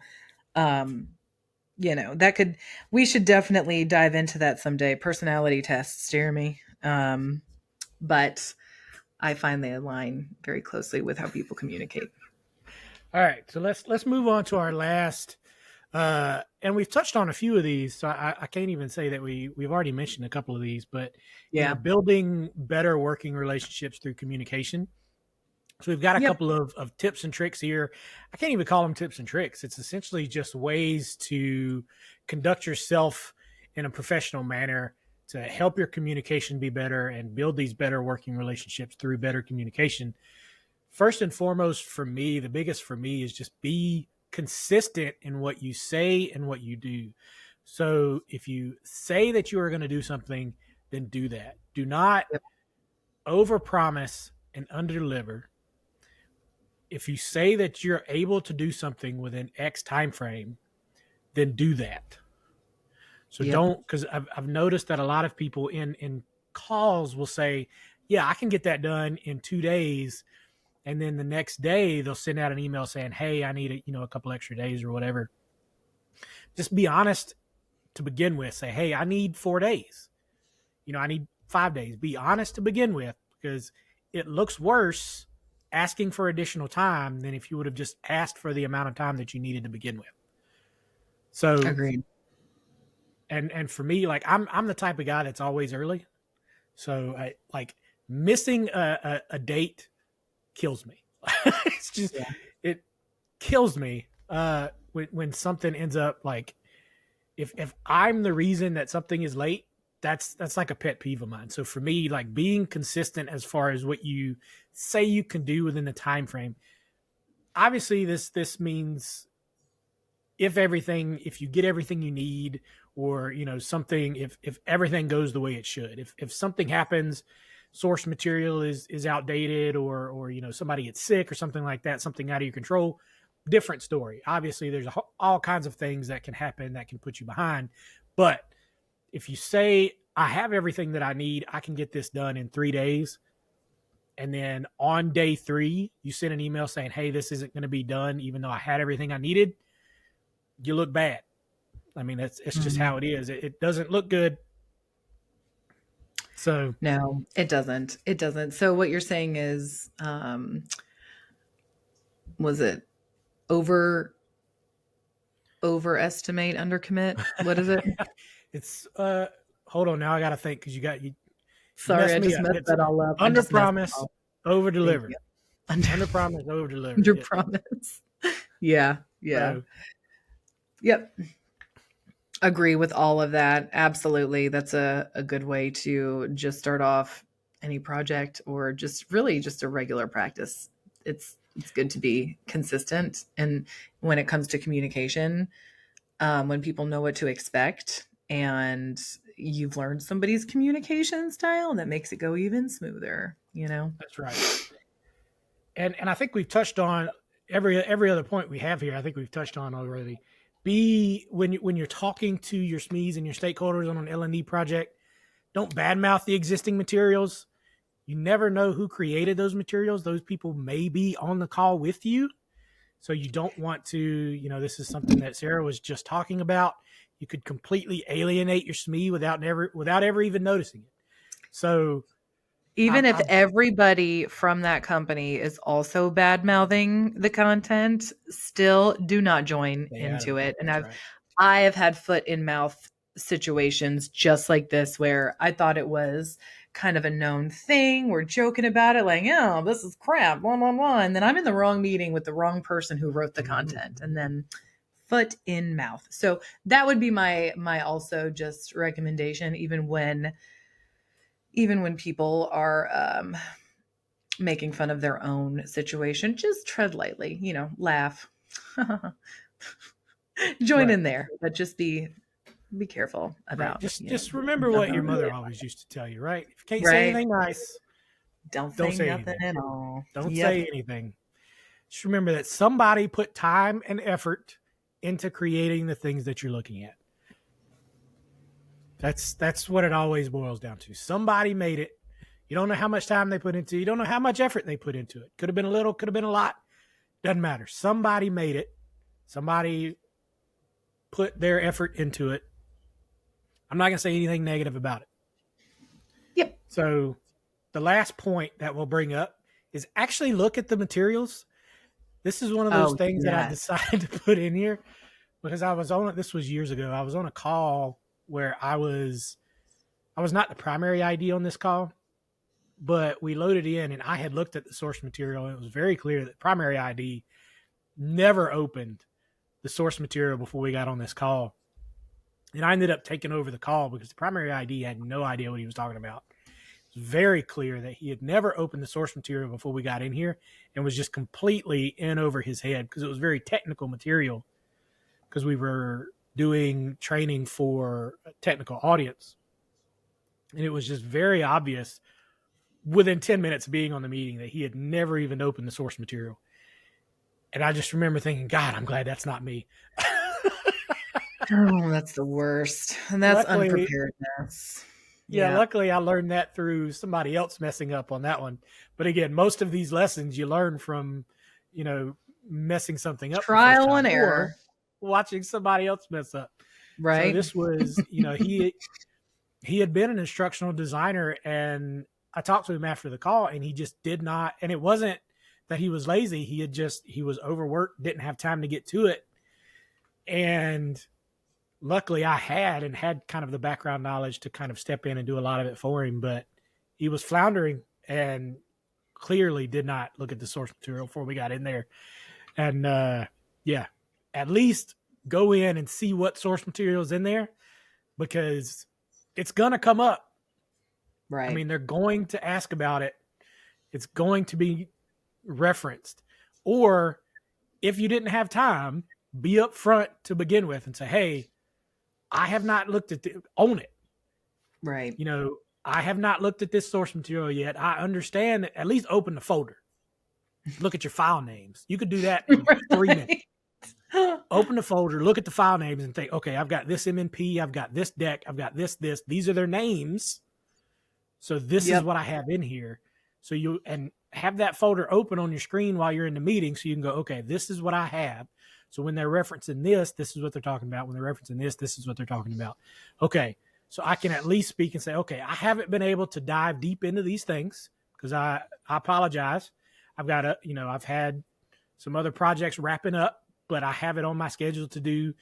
um, we should definitely dive into that someday. Personality tests, Jeremy. But I find they align very closely with how people communicate. All right. So let's move on to our last. And we've touched on a few of these, so I can't even say that we've already mentioned a couple of these, but Yeah. building better working relationships through communication. So we've got a Yep. couple of tips and tricks here. I can't even call them tips and tricks. It's essentially just ways to conduct yourself in a professional manner to help your communication be better and build these better working relationships through better communication. First and foremost, for me, the biggest for me is just be consistent in what you say and what you do. So if you say that you are going to do something, then do that. Do not Yep. overpromise and underdeliver. If you say that you're able to do something within X time frame, then do that. So Yep. don't, because I've noticed that a lot of people in calls will say, yeah, I can get that done in 2 days. And then the next day they'll send out an email saying, hey, I need a couple extra days or whatever. Just be honest to begin with. Say, hey, I need 4 days. I need 5 days. Be honest to begin with, because it looks worse asking for additional time than if you would have just asked for the amount of time that you needed to begin with. So, Agreed. and for me, like I'm the type of guy that's always early. So I like missing a date kills me. It's just, Yeah. it kills me when something ends up like, if I'm the reason that something is late, that's like a pet peeve of mine. So for me, like being consistent as far as what you say you can do within the time frame. Obviously, this means if you get everything you need, or something, if everything goes the way it should, if something happens, source material is outdated, or somebody gets sick or something like that, something out of your control, different story. Obviously there's all kinds of things that can happen that can put you behind. But if you say, I have everything that I need, I can get this done in 3 days, and then on day 3 you send an email saying, hey, this isn't going to be done even though I had everything I needed, you look bad. I mean, it's just how it is. It doesn't look good. So No, it doesn't. It doesn't. So what you're saying is, was it over overestimate, undercommit? What is it? it's hold on, now I got to think, because you Sorry, messed I me just up. messed It's that all up. I under just messed it promise, all. over Thank deliver. you. Under promise, over deliver. Under Yeah. promise. Yeah. Yeah. So, Yep. Agree with all of that. Absolutely. That's a good way to just start off any project, or just really just a regular practice. It's good to be consistent. And when it comes to communication, when people know what to expect and you've learned somebody's communication style, that makes it go even smoother, you know? that's right. And I think we've touched on every other point we have here. I think we've touched on already. When you're talking to your SMEs and your stakeholders on an L&D project, don't badmouth the existing materials. You never know who created those materials. Those people may be on the call with you. So you don't want to, this is something that Sarah was just talking about. You could completely alienate your SME without ever even noticing it. So Even if I'm everybody from that company is also bad mouthing the content, still do not join stay out of into it. it. And That's right. I have had foot in mouth situations just like this, where I thought it was kind of a known thing. We're joking about it, like, oh, this is crap, blah, blah, blah. And then I'm in the wrong meeting with the wrong person who wrote the content, and then foot in mouth. So that would be my also just recommendation, even when people are making fun of their own situation, just tread lightly, laugh, join Right. in there, but just be careful Right. about, Just remember what your mother always used to tell you, right? If you can't say right. anything nice, Don't don't say say nothing anything. at all. Don't Yep. say anything. Just remember that somebody put time and effort into creating the things that you're looking at. That's what it always boils down to. Somebody made it. You don't know how much time they put into it. You don't know how much effort they put into it. Could have been a little, could have been a lot. Doesn't matter. Somebody made it. Somebody put their effort into it. I'm not going to say anything negative about it. Yep. So the last point that we'll bring up is actually look at the materials. This is one of those things that I decided to put in here because this was years ago. I was on a call where I was not the primary ID on this call, but we loaded in and I had looked at the source material and it was very clear that primary ID never opened the source material before we got on this call. And I ended up taking over the call because the primary ID had no idea what he was talking about. It was very clear that he had never opened the source material before we got in here and was just completely in over his head because it was very technical material because we were doing training for a technical audience. And it was just very obvious within 10 minutes of being on the meeting that he had never even opened the source material. And I just remember thinking, God, I'm glad that's not me. Oh, that's the worst. And that's Luckily, unpreparedness. Yeah, luckily I learned that through somebody else messing up on that one. But again, most of these lessons you learn from, messing something up. Trial and error. Or watching somebody else mess up. Right. So this was, he had been an instructional designer and I talked to him after the call, and he just did not. And it wasn't that he was lazy. He was overworked, didn't have time to get to it. And luckily I had kind of the background knowledge to kind of step in and do a lot of it for him, but he was floundering and clearly did not look at the source material before we got in there. And yeah, at least go in and see what source material is in there, because it's going to come up. Right. I mean, they're going to ask about it. It's going to be referenced. Or if you didn't have time, be upfront to begin with and say, hey, I have not looked at own it. Right. You know, I have not looked at this source material yet. I understand that. At least open the folder. Look at your file names. You could do that in 3 minutes. Open the folder, look at the file names and think, okay, I've got this MNP, I've got this deck, I've got this. These are their names. So this is what I have in here. So and have that folder open on your screen while you're in the meeting so you can go, okay, this is what I have. So when they're referencing this is what they're talking about. When they're referencing this is what they're talking about. Okay, so I can at least speak and say, okay, I haven't been able to dive deep into these things because I apologize. I've had some other projects wrapping up, but I have it on my schedule to do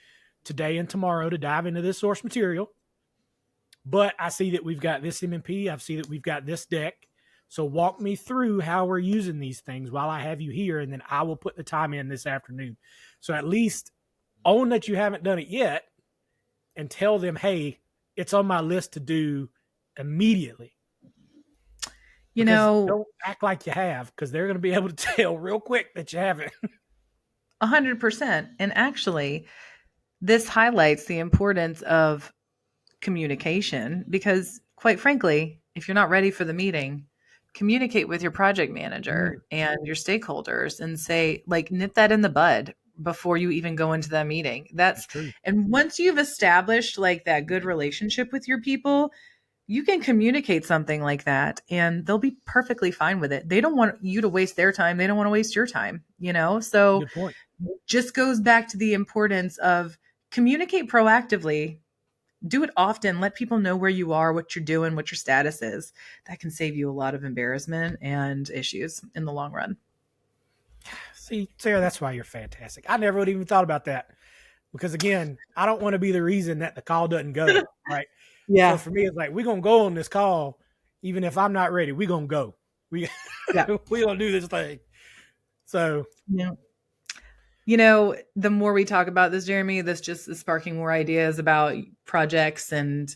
today and tomorrow to dive into this source material. But I see that we've got this MMP. I see that we've got this deck. So walk me through how we're using these things while I have you here, and then I will put the time in this afternoon. So at least own that you haven't done it yet and tell them, hey, it's on my list to do immediately. Don't act like you have, because they're going to be able to tell real quick that you haven't. 100%. And actually, this highlights the importance of communication because, quite frankly, if you're not ready for the meeting, communicate with your project manager and your stakeholders and say, like, nip that in the bud before you even go into that meeting. That's true. And once you've established like that good relationship with your people, you can communicate something like that and they'll be perfectly fine with it. They don't want you to waste their time. They don't want to waste your time, So good point. Just goes back to the importance of communicate proactively. Do it often. Let people know where you are, what you're doing, what your status is. That can save you a lot of embarrassment and issues in the long run. See, Sarah, that's why you're fantastic. I never would even thought about that because, again, I don't want to be the reason that the call doesn't go, right? Yeah. So for me, it's like, we're going to go on this call. Even if I'm not ready, we're going to go. We're going to do this thing. So, yeah. The more we talk about this, Jeremy, this just is sparking more ideas about projects and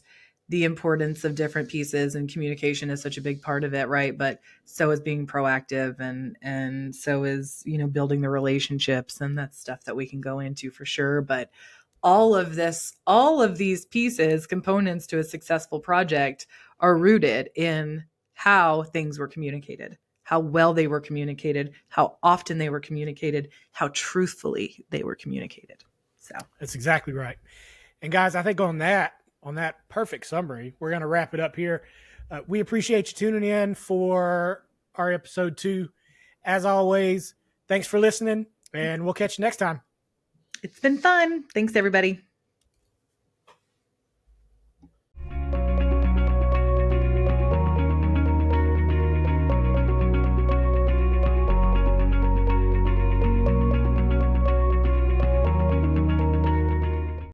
the importance of different pieces, and communication is such a big part of it, right? But so is being proactive and so is, building the relationships, and that's stuff that we can go into for sure. But all of these pieces, components to a successful project, are rooted in how things were communicated, how well they were communicated, how often they were communicated, how truthfully they were communicated. So that's exactly right. And guys, I think on that perfect summary, we're going to wrap it up here. We appreciate you tuning in for our episode 2. As always, thanks for listening, and we'll catch you next time. It's been fun. Thanks, everybody.